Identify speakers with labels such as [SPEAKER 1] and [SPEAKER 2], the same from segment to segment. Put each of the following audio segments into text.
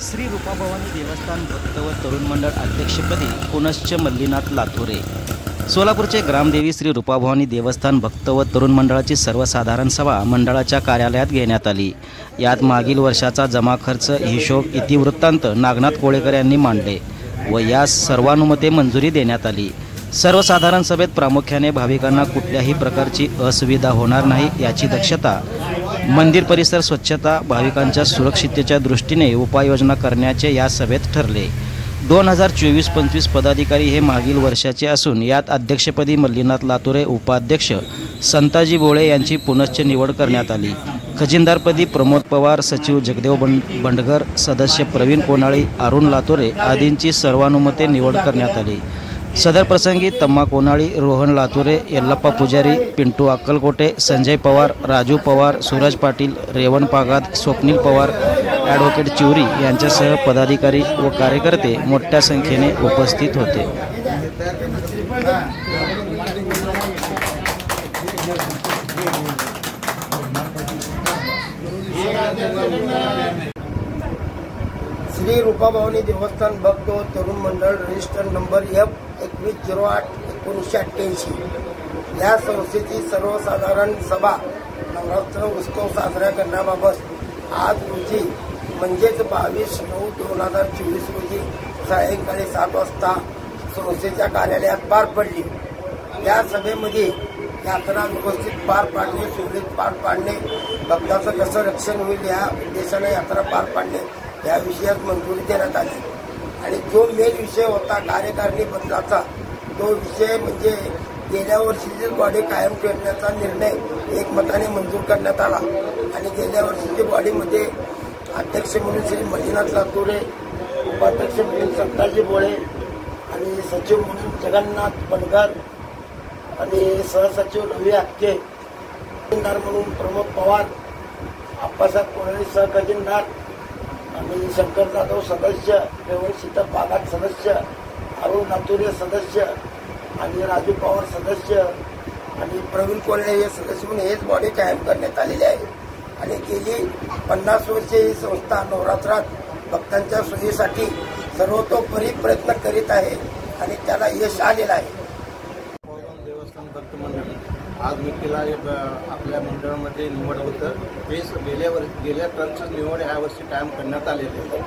[SPEAKER 1] श्री रूपाभवानी देवस्थान भक्त व तरुण मंडळ अध्यक्षपदी पुनश्च मल्लीनाथ लाथोरे। सोलापूरचे ग्रामदेवी श्री रूपाभवानी देवस्थान भक्त व तरुण मंडळाची सर्वसाधारण सभा मंडळाच्या कार्यालयात घेण्यात आली। यात मागील वर्षाचा जमा खर्च हिशोब इतिवृत्तांत नागनाथ कोळेकर यांनी मांडले व यास सर्वानुमते मंजुरी देण्यात आली। सर्वसाधारण सभेत प्रामुख्याने भाविकांना कुठल्याही प्रकारची असुविधा होणार नाही याची दक्षता, मंदिर परिसर स्वच्छता, भाविकांच्या सुरक्षिततेच्या दृष्टीने उपाययोजना करण्याचे या सभेत ठरले। 2024-25 पदाधिकारी हे मागील वर्षाचे असून यात अध्यक्षपदी मल्लीनाथ लाथोरे, उपाध्यक्ष संताजी बोळे यांची पुनश्च निवड करण्यात आली। खजिनदारपदी प्रमोद पवार, सचिव जगदेव बंडगर, सदस्य प्रवीण कोनाळी, अरुण लाथोरे आदींची सर्वानुमते निवड करण्यात आली। सदर प्रसंगी तम्मा कोनाळी, रोहन लाथोरे, यल्लप्पा पुजारी, पिंटू अक्कलकोटे, संजय पवार, राजू पवार, सूरज पाटील, रेवण पागात, स्वप्नील पवार, ॲडव्होकेट चिवरी यांच्यासह पदाधिकारी व कार्यकर्ते मोठ्या संख्येने उपस्थित होते।
[SPEAKER 2] श्री रूपाभवानी देवस्थान भक्त व तरुण मंडळ रजिस्टर नंबर F2108/1988 या संस्थेची सर्वसाधारण सभा नवरात्र उत्सव साजरा करण्याबाबत आज रोजी म्हणजेच 22/9/2024 रोजी सायंकाळी 7 वाजता संस्थेच्या कार्यालयात पार पडली। या सभेमध्ये यात्रा व्यवस्थित पार पाडणे, सुरळीत पार पाडणे, भक्ताचं कसं रक्षण होईल या उद्देशाने यात्रा पार पाडणे या विषयात मंजुरी देण्यात आली। आणि जो मेन विषय होता कार्यकारिणी बदलाचा, तो विषय म्हणजे गेल्या वर्षीची बॉडी कायम ठेवण्याचा निर्णय एकमताने मंजूर करण्यात आला। आणि गेल्या वर्षीची बॉडीमध्ये अध्यक्ष म्हणून श्री मल्लीनाथ लाथोरे, उपाध्यक्ष म्हणून संताजी बोळे आणि सचिव म्हणून जगन्नाथ बंडगर आणि सहसचिव रवी हाके, खजिनदार म्हणून प्रमोद पवार, आप्पासाहेब कोणाळी सहखजिनदार आणि शंकर जाधव सदस्य, रेवण सीता पागात सदस्य, अरुण लाथोरे सदस्य आणि राजू पवार सदस्य आणि प्रवीण कोल्हे हे सदस्य म्हणून हेच बॉडी कायम करण्यात आलेली आहे। आणि गेली 50 वर्षे ही संस्था नवरात्रात भक्तांच्या सोयीसाठी सर्वतोपरी प्रयत्न करीत आहे आणि त्याला यश आलेलं आहे।
[SPEAKER 3] देवस्थान भक्त मंडळ आज मितीला आपल्या मंडळामध्ये निवड होतं। तेच गेल्या टर्मचं निवड ह्या वर्षी कायम करण्यात आलेले आहे।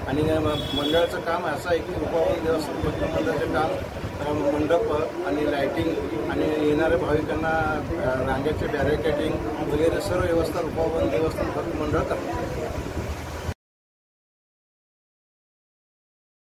[SPEAKER 3] आणि मंडळाचं काम असं आहे की रूपाभवानी देवस्थान भक्त मंडळाचं काम मंडप आणि लायटिंग आणि येणाऱ्या भाविकांना रांगेचे बॅरिकेडिंग वगैरे सर्व व्यवस्था रूपाभवानी देवस्थान भक्त मंडळ करतात।